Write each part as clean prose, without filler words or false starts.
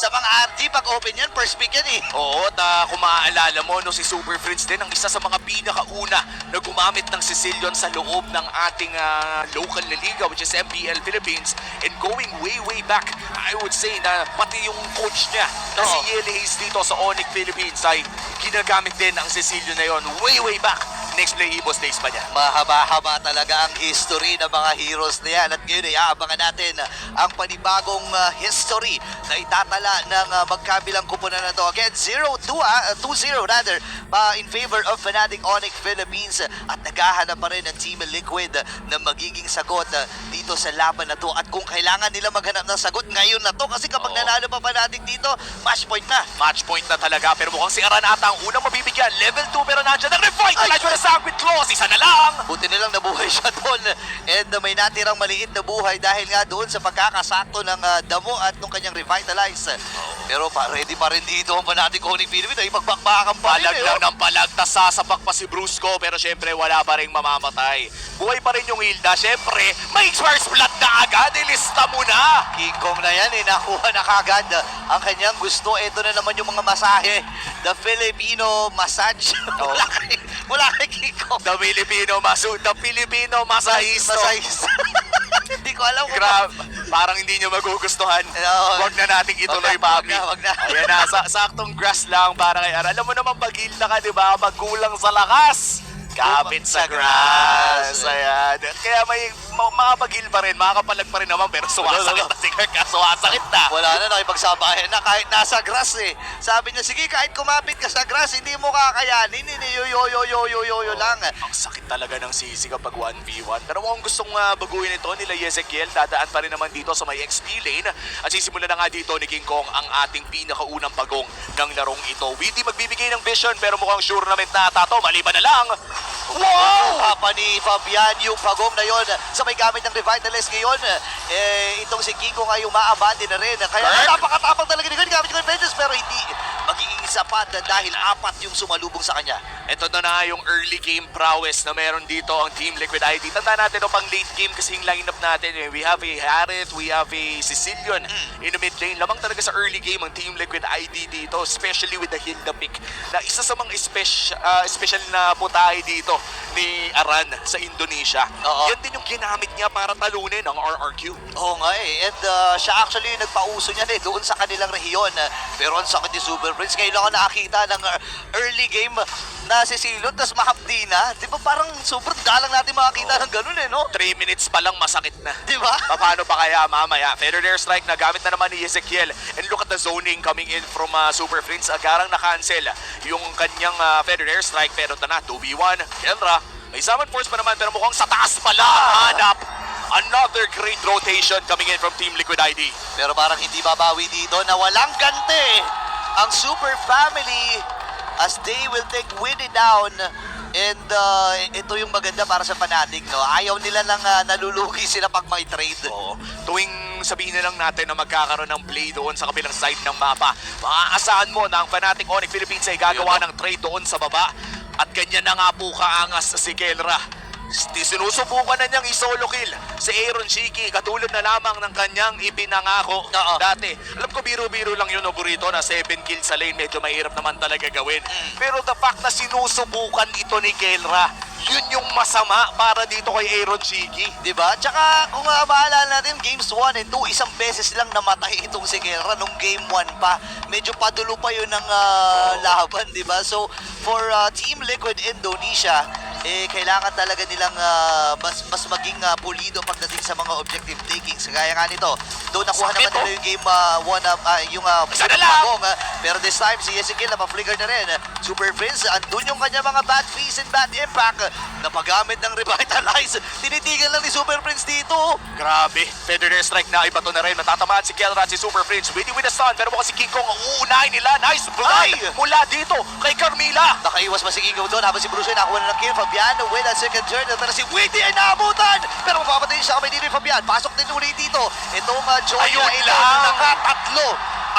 Sa mga RG, pag open yan, first pick yan eh. Oo, at kung maaalala mo, no, si Super Friends din ang isa sa mga pinakauna na gumamit ng Sicilian sa loob ng ating local na liga, which is MPL Philippines. And going way back, I would say na pati yung coach niya, na si Yeli Hayes dito sa Onyx Philippines, ay ginagamit din ang Sicilian na yon way back. Next play, Evo's days pa niya. Mahaba-haba talaga ang history ng mga heroes na yan. At ngayon ay aabangan natin ang panibagong history na itatala ng magkabilang kupunan na to. Again, 2-0 rather, in favor of Fnatic Onyx Philippines. At naghahanap pa rin ang Team Liquid na magiging sagot dito sa laban na to. At kung kailangan nila maghanap ng sagot ngayon na to, kasi kapag nanalo pa Fnatic dito, match point na. Match point na talaga, pero mukhang si Aran ata ang unang mabibigyan. Level 2, pero nandiyan ang revitalize with a Sanguine Claws. Isa na lang. Buti nilang nabuhay siya doon. And may natirang maliit na buhay dahil nga doon sa pagkakasakto ng damo at nung kanyang revitalize. Pero ready pa rin dito ang Fnatic Onyx Philippines. Ay magbakbakan pa rin. Palag lang ng palag, tas sasapak pa si Brusco, pero syempre wala pa rin mamamatay. Buhay pa rin yung Hilda. Syempre, may first blood na agad. Ilista mo na. King Kong na yan nakuha na kagad ang kanyang gusto. Ito na naman yung mga masahe. The Filipino massage. Mula kay King Kong. The Filipino Masahisto. Hindi ko alam kung Parang hindi nyo magugustuhan. Huwag na nating ituloy, Bobby. Wag na. Ayan na, saktong grass lang para kay Aran. Alam mo naman, pag-hilda ka, di ba? Magkulang sa lakas. Kapit sa grass. Ayan. Kaya may makapag-heal pa rin, makakapalag pa rin naman, pero sumasakit na si Kirk. Sumasakit na. Wala na, nakipagsabayan na kahit nasa grass eh. Sabi niya, sige, kahit kumapit ka sa grass, hindi mo kakayanin. Yo lang. Ang sakit talaga ng sisi kapag 1v1. Pero kung gustong baguhin ito nila Ezekiel, dadaan pa rin naman dito sa may XP lane. At sisimula na nga dito ni King Kong ang ating pinakaunang pagong ng larong ito. Witty magbibigay ng vision, pero mukhang sure naman na Tato. Maliban na lang. Wow! Papa ni Fabian yung pagong na yon sa may gamit ng Revitalize ngayon. Itong si Kiko ay umaabante na rin. Kaya napakatapang talaga ni Gwen gamit yung Vengeance, pero hindi magiging sapat dahil 4 yung sumalubong sa kanya. Ito na yung early game prowess na meron dito ang Team Liquid ID. Tanda natin pang late game kasi yung lineup natin. We have a Harith, we have a Sicilian in the mid lane. Lamang talaga sa early game ang Team Liquid ID dito, especially with the Hilda pick na isa sa mga special na putahe dito ni Aran sa Indonesia. Yan din yung ginamit niya para talunin ang RRQ. Oo nga eh. And siya actually nagpauso niya doon sa kanilang rehiyon. Pero ang sakit ni Super Prince. Ngayon lang ako nakakita ng early game na si Silot, tas mahapdi na. Di ba parang super dalang natin makakita ng ganun no? 3 minutes pa lang masakit na. Di ba? Paano pa kaya mamaya? Feather Air Strike na gamit na naman ni Ezekiel. And look at the zoning coming in from Super Prince. Agarang na-cancel yung kanyang Feather Air Strike. Pero ito na, 2v1. Kendra, may summon force pa naman pero mukhang sa taas pala hanap. Another great rotation coming in from Team Liquid ID. Pero parang hindi babawi dito na walang gante ang Super Family as they will take Winnie down. And ito yung maganda para sa Fnatic, no? Ayaw nila nang nalulugi sila pag may trade. Oo. Tuwing sabihin na lang natin na magkakaroon ng play doon sa kabilang side ng mapa, maaasahan mo na ang Fnatic Onyx Philippines ay gagawa ng trade doon sa baba. At ganyan na nga po kaangas si Kelra. Sinusubukan na niyang isolo kill si Aaron Shiki, katulad na lamang ng kanyang ipinangako dati. Alam ko biro-biro lang yun, Burrito, na 7 kills sa lane, medyo mahirap naman talaga gawin. Pero the fact na sinusubukan ito ni Kelra, yun yung masama para dito kay Aaron Shiki. Diba? Tsaka kung maalala natin, games 1 and 2, isang beses lang namatay itong si Kelra nung game 1 pa. Medyo padulo pa yun ng laban, diba? So, for Team Liquid Indonesia, kailangan talaga nilang mas maging pulido pagdating sa mga objective takings. Kaya nga nito, doon nakuha naman nila yung game 1, yung pagong. Pero this time, si Ezekiel na-flicker na rin. Super Prince, andun yung kanya mga bad face and bad impact na paggamit ng Revitalize. Tinitigan lang ni Super Prince dito. Grabe, Feather Air Strike na iba to na rin. Matatamaan si Kelra at si Super Prince. Witty with a stun, pero mukhang si King Kong ang uunahin nila. Nice blood mula dito kay Carmilla. Nakaiwas pa si King Kong doon habang si Bruce ay nakuha na ng kill. Fabiano with a second turn. Pero si Witty ay naabutan. Pero mapapatay siya kamay dito ni Fabian. Pasok din ulit dito. Itong Joy ayun na ito lang. nakatatlo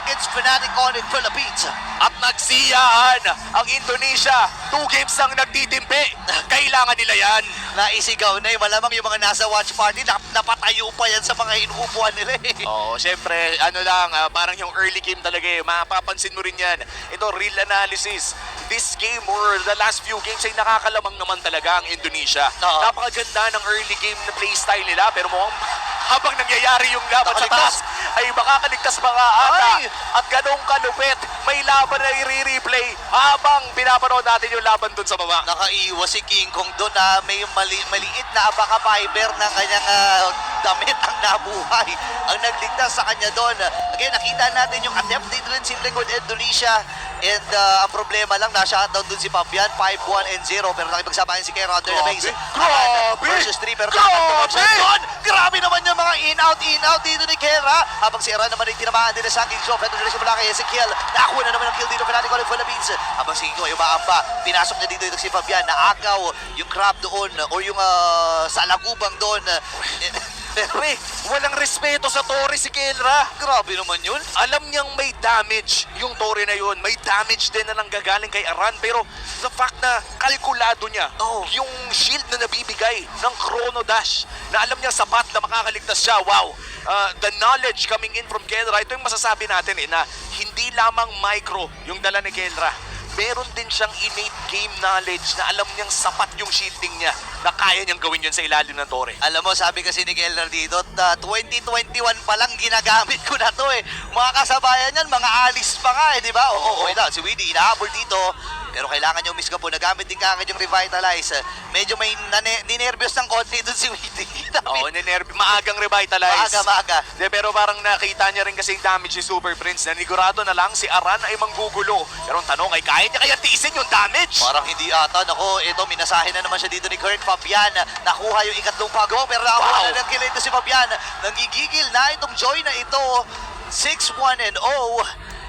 against Fnatic Onyx Philippines. At nagsiyaan ang Indonesia. 2 games ang nagtitimpi. Kailangan nila yan. Naisigaw na malamang yung mga nasa watch party, napatayo pa yan sa mga inuupuan nila eh. Oo, syempre, ano lang, parang yung early game talaga eh. Mapapansin mo rin yan. Ito, real analysis. This game or the last few games ay nakakalamang naman talaga ang Indonesia. Oo. Napakaganda ng early game na playstyle nila, pero mukhang habang nangyayari yung laban sa Nakaligtas. taas, ay makakaligtas pa nga ata. Ay! At ganong kalupit, may laban na i-replay habang pinapanood natin yung laban dun sa baba. Nakaiwas si King Kong doon na may maliit na abaka fiber ng kanyang damit ang nabuhay. Ang nagligtas sa kanya doon. Again, nakita natin yung attempt dito rin si Liquid Indonesia. And ang problema lang, na-shutdown doon si Fabian, 5-1-0. Pero nakipagsabayan si Kera under the base. Grabe! Versus 3, pero Grabe! doon. Grabe naman yung mga in-out dito ni Kera. Habang si Aran naman ay tinamaan din na sa King Show. Federal Direction mula kay Ezekiel. Nakakuha na naman ang kill dito Fnatic Onyx Philippines. Habang si King ay umaamba. Pinasok niya dito ito si Fabian. Naagaw yung crab doon o yung salagubang doon. Pero Walang respeto sa Torre si Kelra. grabe naman yun. Alam niyang may damage yung Torre na yun. May damage din na nanggagaling kay Aran. Pero the fact na kalkulado niya Oo. yung shield na nabibigay ng Chrono Dash na alam niya sapat na makakaligtas siya. Wow! The knowledge coming in from Kelra, ito yung masasabi natin na hindi lamang micro yung dala ni Kelra. Meron din siyang innate game knowledge na alam niyang sapat yung shielding niya na kaya niyang gawin yun sa ilalim ng Torre. Alam mo, sabi kasi ni Kellner dito, 2021 pa lang ginagamit ko na to eh. Mga kasabayan yan, mga alis pa nga eh, di ba? Oo, okay na. Si Winnie, inahabol dito. Pero kailangan niya umiska po. Nagamit din kagad yung revitalize. Medyo may ninervyos ng konti doon si Winnie. Oo, maagang revitalize. Maaga. De, pero parang nakita niya rin kasi yung damage ni Super Prince. Nanigurado na lang si Aran ay manggugulo. Pero ang tanong ay kaya niya kaya tiisin yung damage? Parang hindi ata. Nako, ito, minasahin na naman siya dito ni Kurt Fabian. Nakuha yung ikatlong pagaw, pero nakakuha na ng kill ito si Fabian. Nangigigil na itong joy na ito. 6-1-0.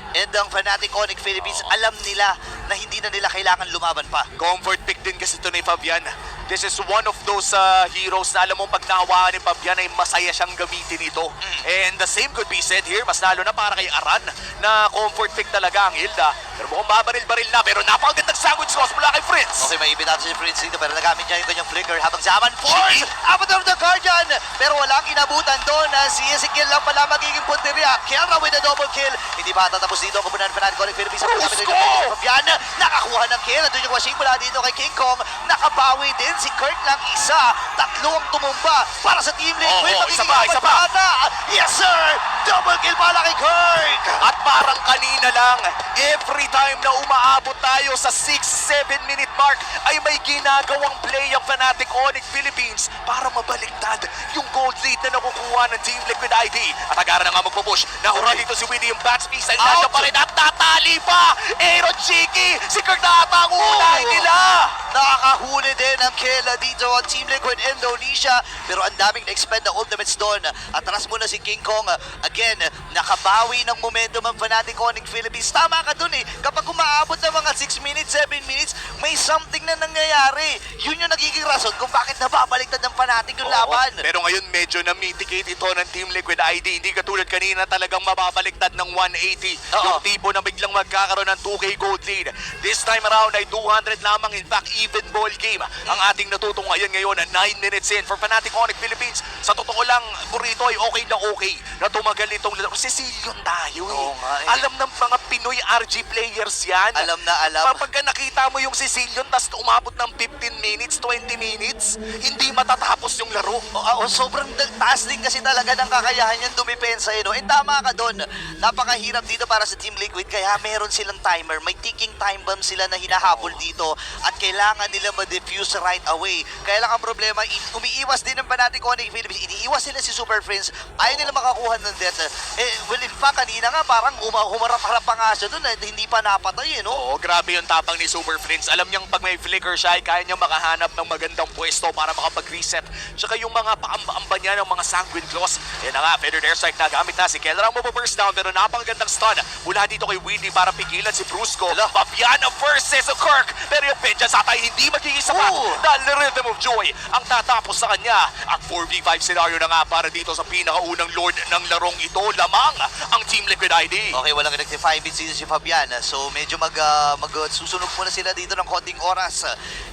And ang Fnatic Onyx Philippines, alam nila na hindi na nila kailangan lumaban pa. Comfort pick din kasi ito ni Fabian. This is one of those heroes na alam mo pag nahawakan ni Fabian ay masaya siyang gamitin ito. And the same could be said here, mas lalo na para kay Aran na comfort pick talaga ang Hilda. Pero mukhang babaril-baril na, pero napakagandang sandwich loss mula kay Fritz. Okay, may ibitato si Prince dito pero nagamit niya yung kanyang flicker habang si Aman Force! Abot of the Guardian! Pero walang inabutan doon na si Ezekiel lang pala magiging punteriya. Kelra with a double kill. Hindi ba tatapos dito ang kupunan ng Fnatic Onyx Philippines? Fabian, nakakuha ng kill. Ito yung washing mula dito kay King Kong. Nakabawi din si Kurt lang isa. Tatlo ang tumumba para sa Team Liquid. Oo, isa pa. Yes sir! Double kill pala kay Kurt! At parang kanina lang, every time na umaabot tayo sa 6-7 minute mark, ay may ginagawang play ang Fnatic Onyx Philippines para mabaliktad yung gold lead na nakukuha ng Team Liquid ID. At agara na nga magpupush. Nahura dito si Winnie yung bat space ay nandiyan pa rin at tatali pa! Aaron Cheeky! Si Kurt na ata ang unahin nila! Nakakahuli din ang kill dito ang Team Liquid Indonesia. Pero ang daming na-expend na ultimates doon. Atras muna si King Kong. Again, nakabawi ng momentum ang Fnatic Onyx Philippines. Tama ka dun eh. Kapag umaabot ng mga 6 minutes, 7 minutes, may something na nangyayari. Yun yung nagiging rason kung bakit nababaliktad ng Fnatic yung laban. Pero ngayon medyo na-mitigate ito ng Team Liquid ID. Hindi katulad kanina talagang mababaliktad ng 180. Oo. Yung tipo na biglang magkakaroon ng 2K gold lead. This time around ay 200 lamang. In fact, even ball game ang ating natutong ngayon na 9 minutes in for Fnatic Onyx Philippines. Sa totoo lang, Burrito ay okay na okay na tumagal itong laro. Sicilian tayo eh. Oo nga eh. Alam ng mga Pinoy RG players yan. Alam na alam. Pagka nakita mo yung Sicilian, tas umabot ng 15 minutes, 20 minutes, hindi matatapos yung laro. Sobrang taas din kasi talaga ng kakayahan yan dumipensa eh, no? Eh tama ka doon. Napakahirap dito para sa Team Liquid kaya meron silang timer. May ticking time bomb sila na hinahabol dito at kailangan nila ma-defuse right away. Kaya lang ang problema, umiiwas din ng Fnatic Onyx Philippines. Iniiwas sila si Super Prince. Ayaw nila makakuha ng death. Well, in fact, kanina nga parang humarap-harap pa nga siya doon. Hindi pa napatay eh, no? Oo, grabe yung tapang ni Super Prince. Alam niyang pag may flicker siya, ay kaya niyang makahanap ng magandang pwesto para makapag-reset tsaka yung mga paamba-amba niya ng mga sanguine claws. Yan na nga, feathered airstrike na gamit na si Kelra ang mapaburst down pero napakagandang stun mula dito kay Windy para pigilan si Brusco. Fabiana versus Kirk pero yung Vengeance atay hindi magiging sapat dahil the Rhythm of Joy ang tatapos sa kanya. At 4v5 scenario na nga para dito sa pinakaunang Lord ng larong ito. Lamang ang Team Liquid ID. Okay, walang connective 5 bits dito si Fabian. So medyo susunog muna sila dito ng konting oras.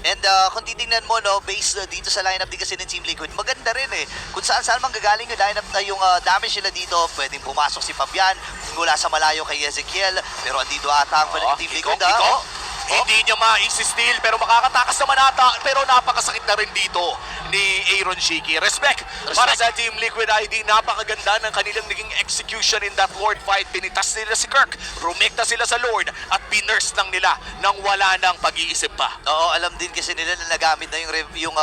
And kung titingnan mo, no, based dito sa lineup din kasi ng Team Liquid, maganda rin eh. Kung saan manggagaling yung lineup na yung damage nila dito, pwedeng pumasok si Fabian mula sa malayo kay Ezekiel. Pero andito ata ang Team Liquid. Hindi niya ma-steal pero makakatakas naman ata. Pero napakasakit na rin dito ni Aaron Shiki. Respect para sa Team Liquid ID. Napakaganda ng kanilang naging execution in that Lord fight. Pinitas nila si Kirk, rumekta sila sa Lord at pinurse lang nila nang wala nang pag-iisip pa. Oo, alam din kasi nila na nagamit na yung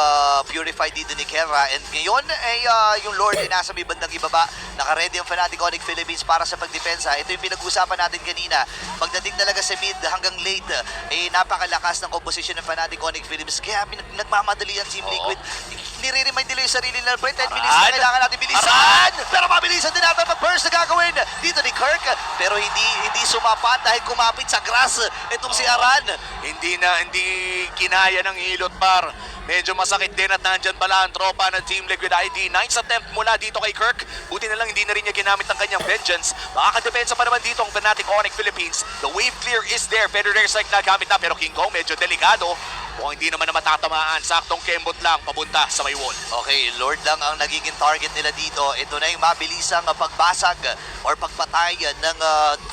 Purified dito ni Kelra. And ngayon ay yung Lord ay nasa may bandang ibaba. Naka-ready ang Fnatic Onyx Philippines para sa pagdepensa. Ito yung pinag-usapan natin kanina. Pagdating talaga sa mid hanggang late, napakalakas ng composition ng Fnatic Onyx Philippines. Kaya nagmamadali ang Team Liquid. Nire-remind nila yung sarili nila. Brent, 10 minutes na kailangan natin bilisan. Pero mabilisan din natin pag-burst na gagawin dito ni Kirk. Pero hindi sumapat dahil kumapit sa grass itong si Aran. Hindi kinaya ng hilot par. Medyo masakit din at nandyan pala ang tropa ng Team Liquid ID. Nice attempt mula dito kay Kirk. Buti na lang hindi na rin niya ginamit ang kanyang Vengeance. Makakadepensa pa naman dito ang Fnatic Onyx Philippines. The wave clear is there. Feather airstrike na gamit na pero King Kong medyo delikado. Kung hindi naman na matatamaan, saktong kembot lang papunta sa may wall. Okay, Lord lang ang nagiging target nila dito. Ito na yung mabilisang pagbasag or pagpatay ng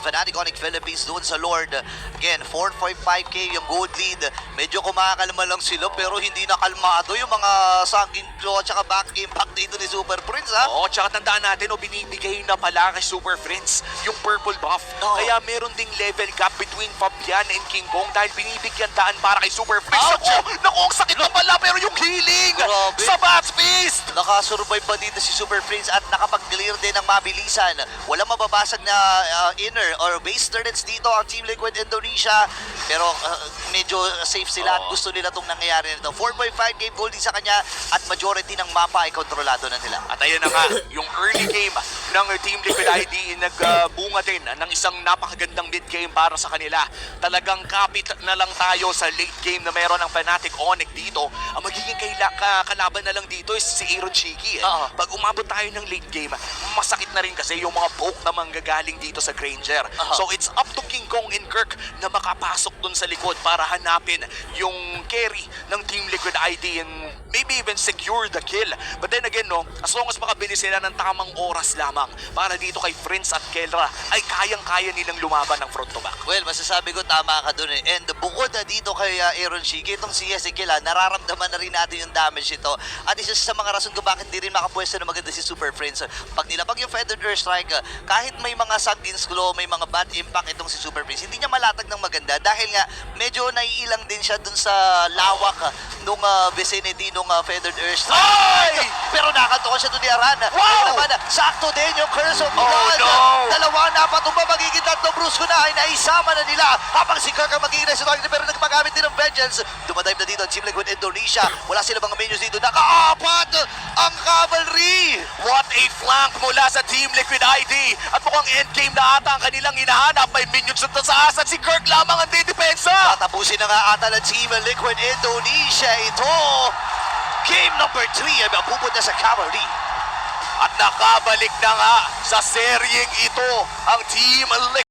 Fnatic Onyx Philippines doon sa Lord. Again, 4.5k yung gold lead. Medyo kumakalma lang sila pero hindi na kalmado yung mga sunken claw at saka back impact dito ni Super Prince, ha? Oo, tsaka tandaan natin, binibigay na pala kay Super Friends yung purple buff. Kaya meron ding level gap between Fabian and King Kong dahil binibigyan daan para kay Super Friends. Naku, ang sakit na pala pero yung healing sa Bats Beast! Nakasurvive pa dito si Super Prince at nakapag-clear din ng mabilisan. Walang mababasag na inner or base turrets dito ang Team Liquid Indonesia. Pero medyo safe sila at gusto nila itong nangyayari nito. 4.5 game goldie sa kanya at majority ng mapa ay kontrolado na nila. At ayun na nga, yung early game ng Team Liquid ID nagbunga din ng isang napakagandang mid game para sa kanila. Talagang kapit na lang tayo sa late game na meron ng Fnatic Onyx dito. Ang magiging kalaban na lang dito is si Aaron Shiki. Pag umabot tayo ng late game, masakit na rin kasi yung mga poke na manggagaling dito sa Granger. So it's up to King Kong and Kirk na makapasok dun sa likod para hanapin yung carry ng Team Liquid ID and maybe even secure the kill. But then again, as long as makabili sila ng tamang oras lamang para dito kay Prince at Kelra, ay kayang-kaya nilang lumaban ng front to back. Well, masasabi ko tama ka dun eh. And bukod na dito kay Aaron Shiki, itong si Ezekiel, nararamdaman na rin natin yung damage ito. At isa sa mga rason kung bakit di rin makapwesto na maganda si Super Prince. Pag nilapag yung Feathered Airstrike, kahit may mga sunken glow, may mga bad impact itong si Super Prince, hindi niya malatag ng maganda dahil nga medyo naiilang din siya dun sa lawak nung vicinity nung Feathered Airstrike. Pero nakatukan siya dun ni Aran. Wow! Naman, sakto din yung Curse of God. Dalawa na patumba, magiging tatlo Brusco na ay naisama na nila habang si Kirk ang magiging nasa target pero nagpagamit din ng Vengeance. Dumadive na dito ang Team Liquid Indonesia. Wala sila mga minions dito. Nakaapat ang Cavalry! What a flank mula sa Team Liquid ID. At mukhang endgame na ata ang kanilang hinahanap. May minions na sa asat. Si Kirk lamang ang didepensa. Tatapusin na nga ata ng Team Liquid Indonesia ito. Game number 3 ay mapupunta sa Cavalry. At nakabalik na nga sa seryeng ito ang Team Liquid.